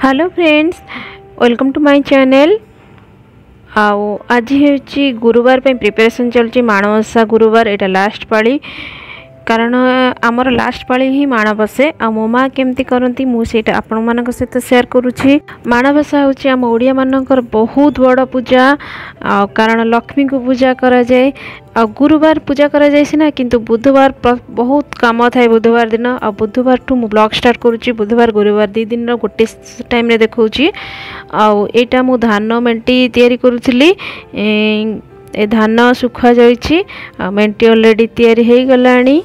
Hello friends, welcome to my channel. आज हूँ गुरुवार पे प्रिपरेशन चलती माणवसा गुरुवार एटा लास्ट पाली कारण आमर लास्ट पाली ही माणबसे आ मो माँ केमती करती मुझे आपण मान सहित सेयार करुँची। माणबसा हूँ आम ओडिया मानकर बहुत बड़ पूजा कारण लक्ष्मी को पूजा करा जाए। गुरुवार पूजा करा जाए सीना किंतु बुधवार बहुत काम थाए बुधवार दिन आ बुधवार ठू मु ब्लॉग स्टार्ट करुँची। बुधवार गुरुवार दी दिन गोटे टाइम रे देखौची। आटा मु धान मेंटी तैयारी करुँची। ए धान सुखा जाइछि मेंटी ऑलरेडी तैयारी हो गलानी।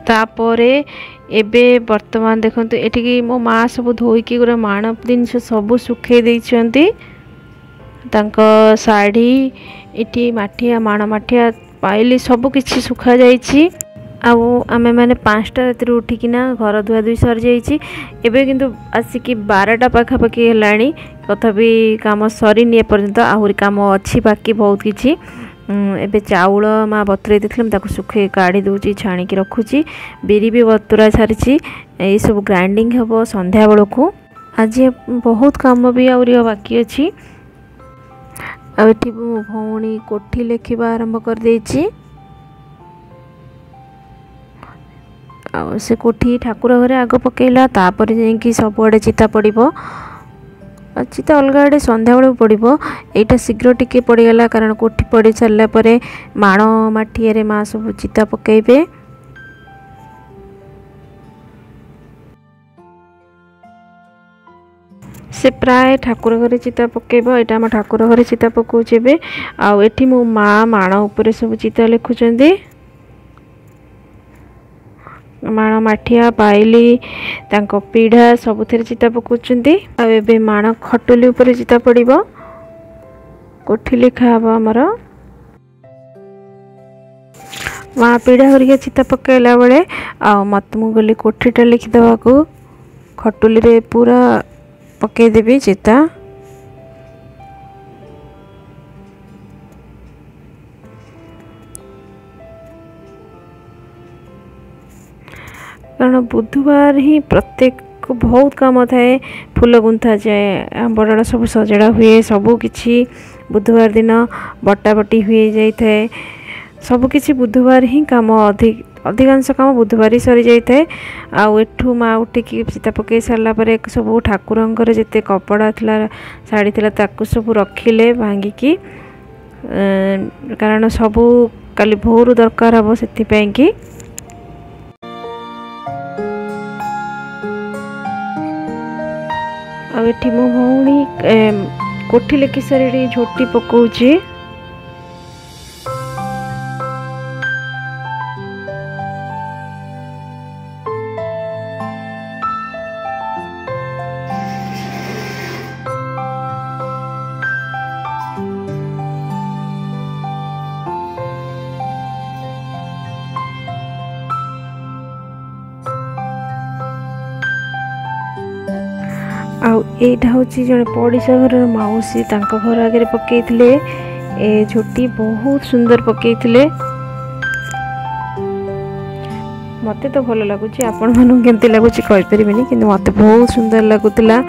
तापरे एबे वर्तमान देखंतु एठिकी मो माँ सब धोईकी गोरे माण जिनस सब सुखे देइछंती। तांको साड़ी इटी माठिया माण माठिया पाइली सब किछि सुखा जाइछि। आमे माने 5टा राति उठिकिना घर धुआ धुई सर जाइछि। एबे किंतु आसिकी 12टा पाखापाखि हेलाणी तथापि काम सरीनी एपर्यंत आहुरी काम अच्छी बाकी बहुत किछि। एबे चाउल माँ बतुराई देथिलम ताको सुखे काढ़ी दूची छाणिकी रखुची। बिरी भी बतुरा छारिछि ए सब ग्राइंडिंग हबो संध्या बेलकू। आज बहुत काम भी आहुरी बाकी अछि। आ एठी मो भौणी कोठी लेखिबा आरंभ कर देछि। से कोठी ठाकुर घरे आग पकेला तापर जाइकी सबुआड़े चिता पड़िबो। चिता अलग आड़े संध्या बेलू पड़िबो। एटा शीघ्र टिके पड़ीगला कारण कोठी पड़ी सारा परे माण माठिया माँ सब चिता पकेबे। से प्राय ठाकुर घरे चिता पकेब। एटा आम ठाकुर घरे चिता पकाउछे। एठी मो माँ माण उपरे सब चिता लिखुचंदी। माण माठिया पाइली तांको पीढ़ा सबुथिरे चिता पकाउछंती। एबे माण खटुली उपरे चिता पड़िबो। कोठी लिखा हबो हमर। माँ पीढ़ा हरिया चिता पकेला बेले मत मु गली कोठीटा लिखि देबाकू खटुली रे पूरा पके देबी चिता। कारण बुधवार ही प्रत्येक बहुत काम थाए। फूल गुंथा जाए बड़ा सब सजड़ा हुए सबू किछि बुधवार दिन बटा बटी हुए जाए थाए। सब किछि बुधवार ही काम अधिकांश काम बुधवार ही सरी जाए थाए। एठू माँ उठिकी चिता पकई सारा पर सब ठाकुरंकर जिते कपड़ा थिला साड़ी थिला ताकू सब रखिले भांगिकी कारण सबू काली भोर दरकार हबो सेति की। एठी मो भौणी कोठी लेखि सारी झोटी पकाउची। एटा हूँ जड़े पड़ोसा घर मौसी घर आगे पकईले ए झोटी बहुत सुंदर पकईले। मते तो भल लगुच आपण मानू केमती लगुच कहीपरि कि मत बहुत सुंदर लगुला।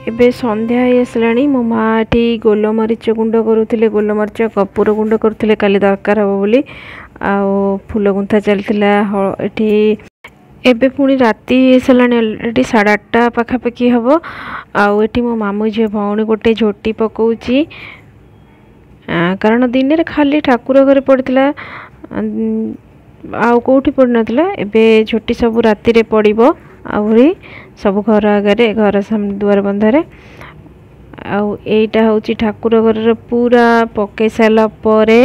एबे संध्या आसला मो माँ टी गोलमरीच गुंड करुले गोलमरीच कपूर गुंड करुले काली दरकार हम बोली। फूल गुंथा चलता एठी एबे पुणी राति साराणी ऑलरेडी 8:30 पाखापाखि हम। एठी मो मामू झी भौणी गोटे झोटी पकाउची कारण दिन रे खाली ठाकुर घरे पड़ता कौटी पड़ नाला। एबे झोटी सब राति रे पड़िबो आहुरी सब घर आगे घर सामने दुआर बंधारे। एटा हूँ ठाकुर घर पूरा पकई सारा परे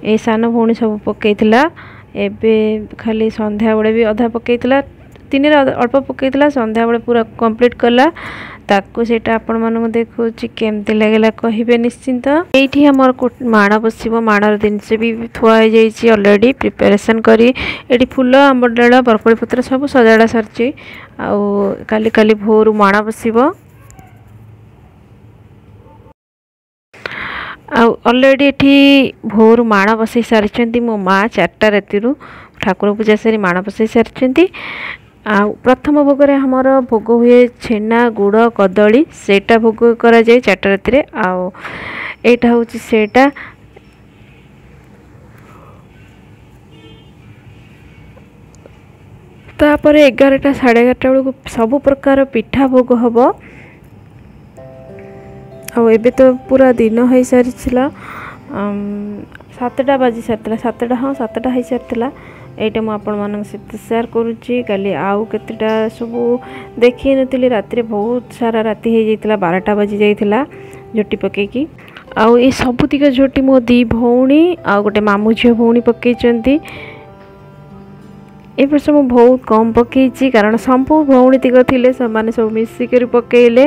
ए सान भौणी सब पकईला। एबे खाली संध्या बेले भी अधा पकईला दिन अल्प पकईला संध्या बेले पूरा कंप्लीट कला ताकू सेटा आपण मानू देखुची केमती लागला कहिबे निश्चिंत। एठी हमर माण बसिबो माणर जिनस भी थुआ हो जाइछि ऑलरेडी प्रिपरेशन करी। एठी फूल आंब डाल बरकोली पत्र सब सजाड़ा सरछि। काली काली भोर माण बसिबो। ऑलरेडी एठी भोर माण बसई सारी मो माँ 4टा राति ठाकुर पूजा सारी माण बसई सारी। प्रथम भोग हमर भोग हुए छेना गुड़ कदली सेटा भोग करा जाए 4टा राति। आटा हूँ सेटा तापर 11टा 11:30 बेलू सबु प्रकार पिठा भोग हम। एबे तो पूरा दिन हो सारी 7टा बाजी सारी 7टा हाँ 7टा हो सारी। एटा मु आपण मान सहित शेयर करुच्ची। काली आउ केतेटा सब देखी नी राति बहुत सारा राति हो जाता 12टा बाजी जाइला झोटी पकईकी। आउ ये सबुतिक झोटी मो दी भौणी आ गोटे मामू झील भौणी पकईचंती। ए वर्ष मु बहुत कम पकईची कारण सब भौणी तिक थिले समाने सब मिसिक पकईले।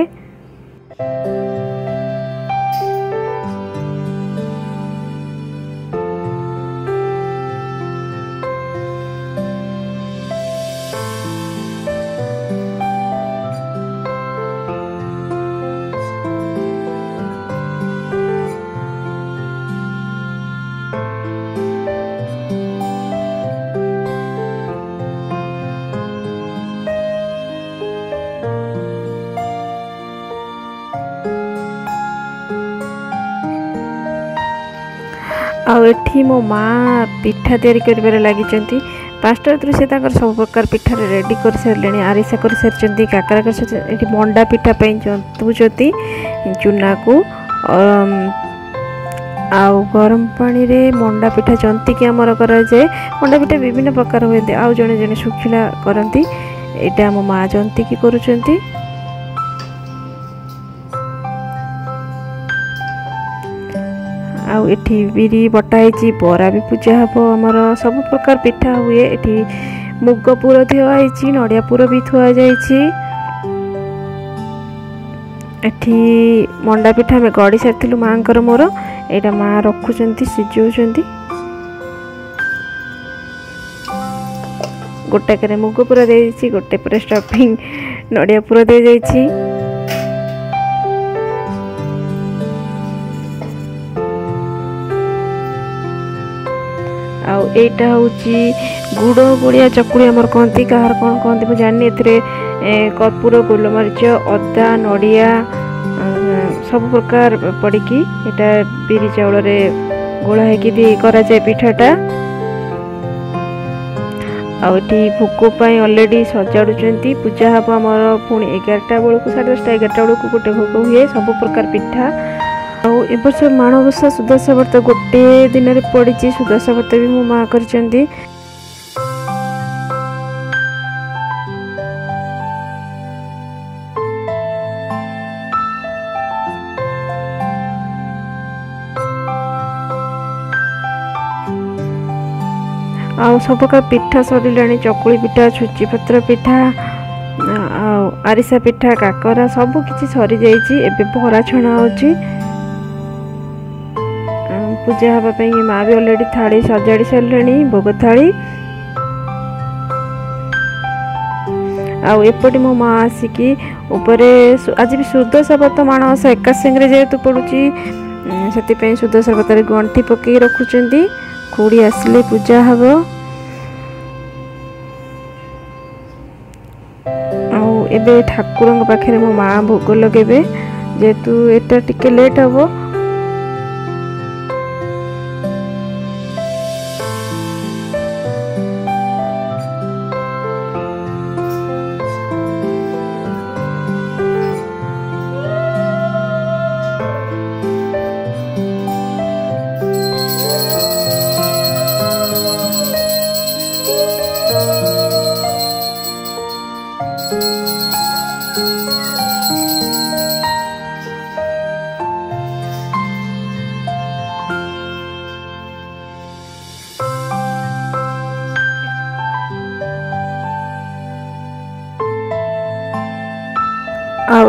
एठी मो माँ पिठा तैयारी कर लगी 5टा राति से सब प्रकार पिठा रेडी कर सारे आरिसा कर सारी काकरा कर सारी। मंडा पिठा जंतुचती चूना को आउ गरम पानी रे मंडा पिठा जंतिकी आमर कराए। मंडा पिठा विभिन्न प्रकार हुए आउ जड़े जड़े शुखिला करती एटा मो माँ जंतिकी करुचंती। आउ एठी बिरी बटाई बरा भी पूजा हम आमर सब प्रकार पिठा हुए। एठी मुग पुर थुआई नड़िया पुर भी थुआ जाइछि। एठी मंडा पिठा में गड़ी सारी माँ मोर एटा माँ रखुचंती सिझौचंती। गोटे मुग पुर दे गोटे पर स्टफिंग नड़िया पुर दे जाइछि। एटा हूँ गुड़ गुड़िया चकुड़ी आमर कहती कहार कौन कहती मुझे जानी। कर्पूर गोलमरीच अदा नड़िया सब प्रकार पड़ी एटा बिरी चाउल रे गोला है करा जाए पिठाटा। आठी भोग पाई ऑलरेडी सजाड़ुचंती पूजा हम आमर पुणी 11टा बेलू 10:30 11टा बेलू गोटे भोग हुए सब प्रकार पिठा। ए वर्ष माणबसा सुदशा व्रत गोटे दिन में पड़ी। सुदशा व्रत भी मो माँ करचंती। सब प्रकार पिठा सरिलाणी चकुली पिठा छुची पत्र पिठा आरिसा पिठा काकरा सब किछि सरी जाइछि। एबे बरा छणा होची पूजा हाँपाई माँ भी ऑलरेडी थाली सजाड़ी सारे भोग थाली। आपटे मो माँ आसिकी आज भी सुदशा व्रत माणबसा एका संगे जेहेतु पड़ुची से सुदशा व्रत गंठी पकई रखुचंती। खुड़ी आसिले पूजा हम। एबे ठाकुर पाखे मो माँ भोग लगे जेहेतु एटा टिके लेट हम।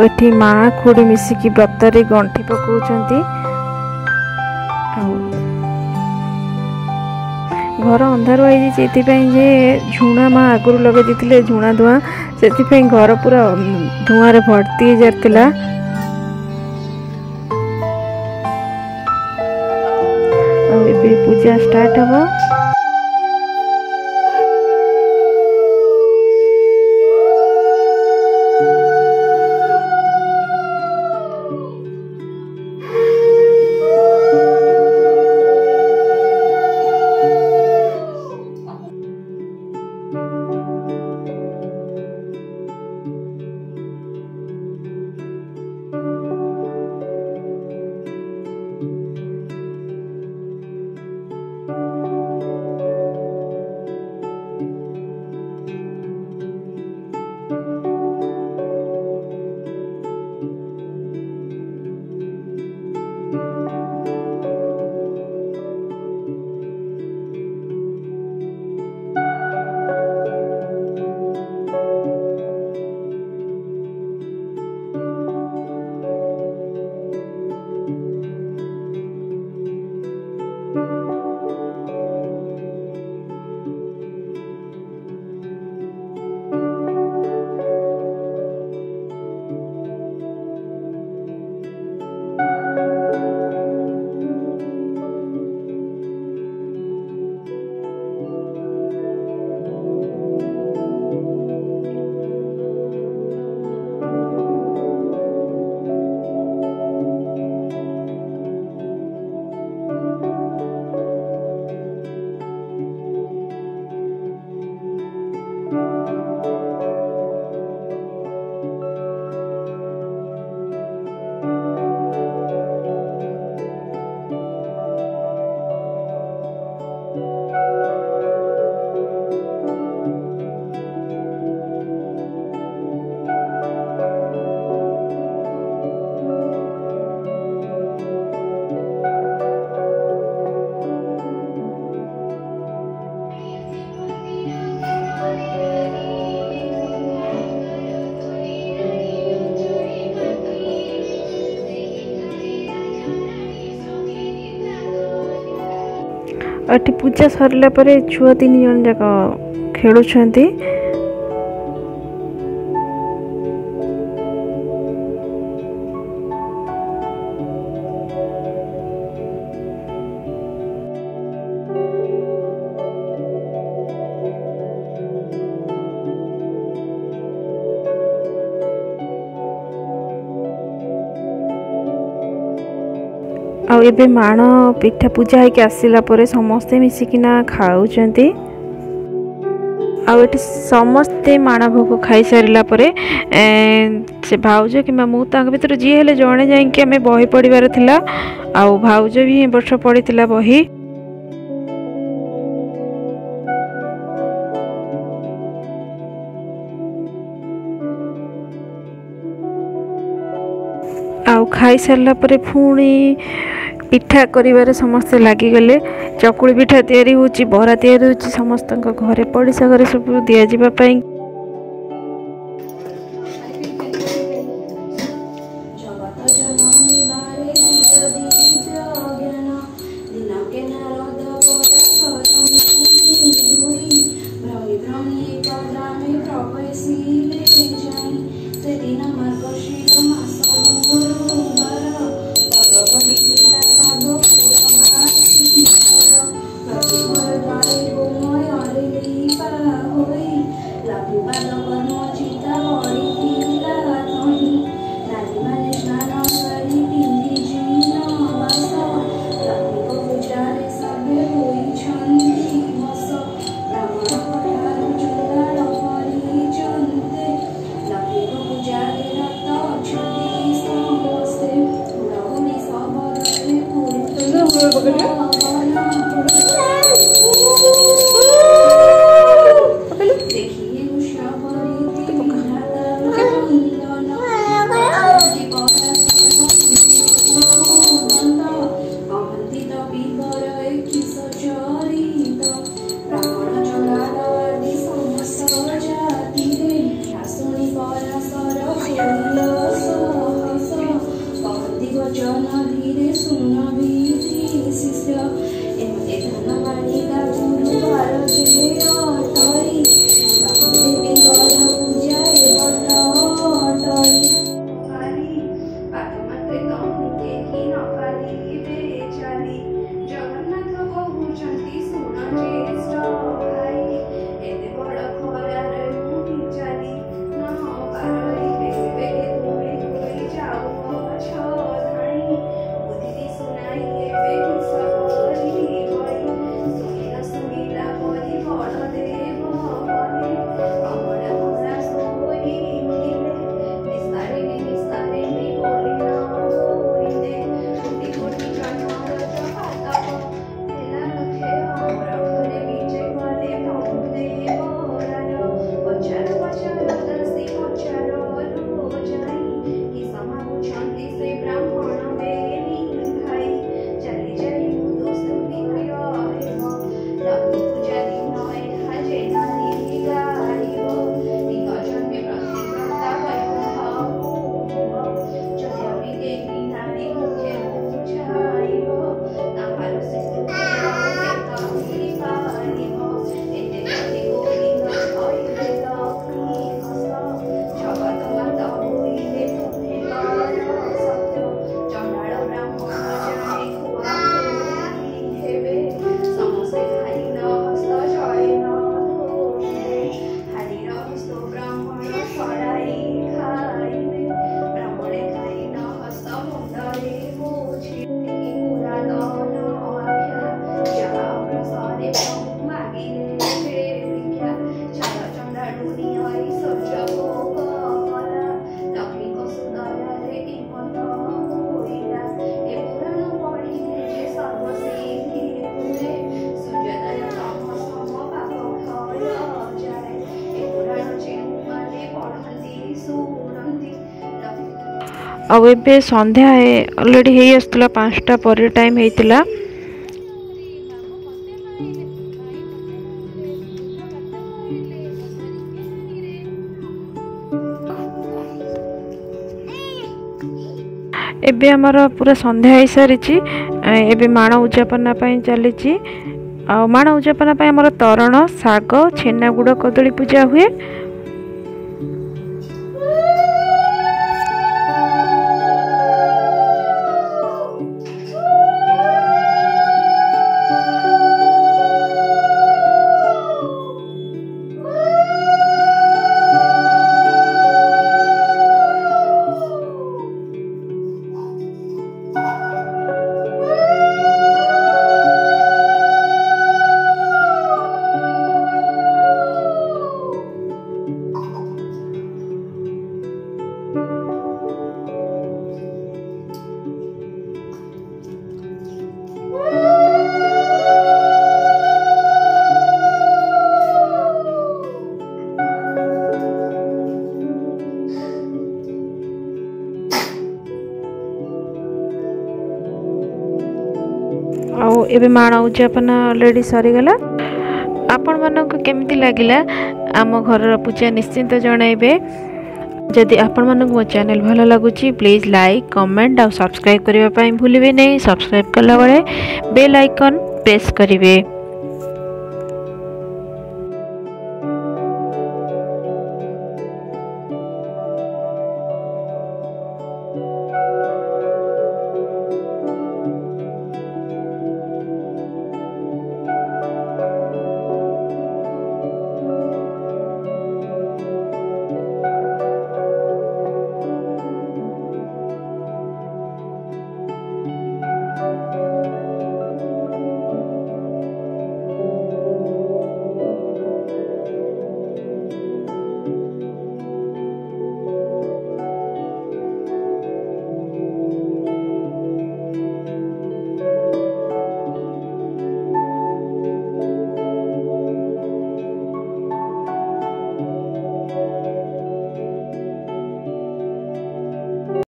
एठी माँ खुड़ी मिसिकी व्रतरे गंठी पकाउछंती। घर अंधार हो झुणा माँ आगुरी लगे देते झुणा धुआं से घर पूरा धुआं भर्ती जाता। ଏବେ ପୂଜା ଷ୍ଟାର୍ଟ ହେବ। एटी पूजा सरला परे छुआ 3 जन जाक खेलुछंती। आउ एबे माण पिठा पूजा होके आसिला परे समस्ते मिसिकिना खाउचंती। आउ एटी समस्ते माण भोग खाई सारिला परे से भाउज किंबा मु तांक भीतर जी हेले जणे जाई कि हमें बही पढ़िबार थिला। आउ भाउज भी वर्ष पढ़िथिला बही। आउ खाई सारला परे पुणी पिठा करिबारे समस्त लागी गले। चकुली पिठा तयारी होची, बरा तयारी होची, समस्त घरे पड़िशा घरे सब दिया जिबा पई। ଆଉ ଏବେ ସନ୍ଧ୍ୟା ଅଲରେଡ଼ି ହେଇ ଆସୁଥିଲା 5ଟା ପରେ ଟାଇମ୍ ହେଇଥିଲା। ଏବେ ଆମର ପୁରା ସନ୍ଧ୍ୟା ହେଇସାରିଛି। ଏବେ ମାଣ ଉଯାପନା ପାଇଁ ଚାଲିଛି। ଆଉ ମାଣ ଉଯାପନା ପାଇଁ ଆମର ତରଣ, ଶାଗ, ଛେନା ଗୁଡ଼ କଦଳୀ ପୂଜା ହୁଏ। ଆଉ ଏବେ ମାଣ ଉଯାପନା ଅଲରେଡ଼ି ସରିଗଲା। ଆପଣମାନଙ୍କୁ କେମିତି ଲାଗିଲା ଆମ ଘରର ପୂଜା ନିଶ୍ଚିନ୍ତ ଜଣାଇବେ। ଯଦି ଆପଣମାନଙ୍କୁ ମୋ ଚ୍ୟାନେଲ୍ ଭଲ ଲାଗୁଛି ପ୍ଲିଜ୍ ଲାଇକ୍, କମେଣ୍ଟ ଆଉ ସବସ୍କ୍ରାଇବ୍ କରିବା ପାଇଁ ଭୁଲିବେ ନାହିଁ। ସବସ୍କ୍ରାଇବ୍ କଲାବେଳେ ବେଲ୍ ଆଇକନ୍ ପ୍ରେସ୍ କରିବେ।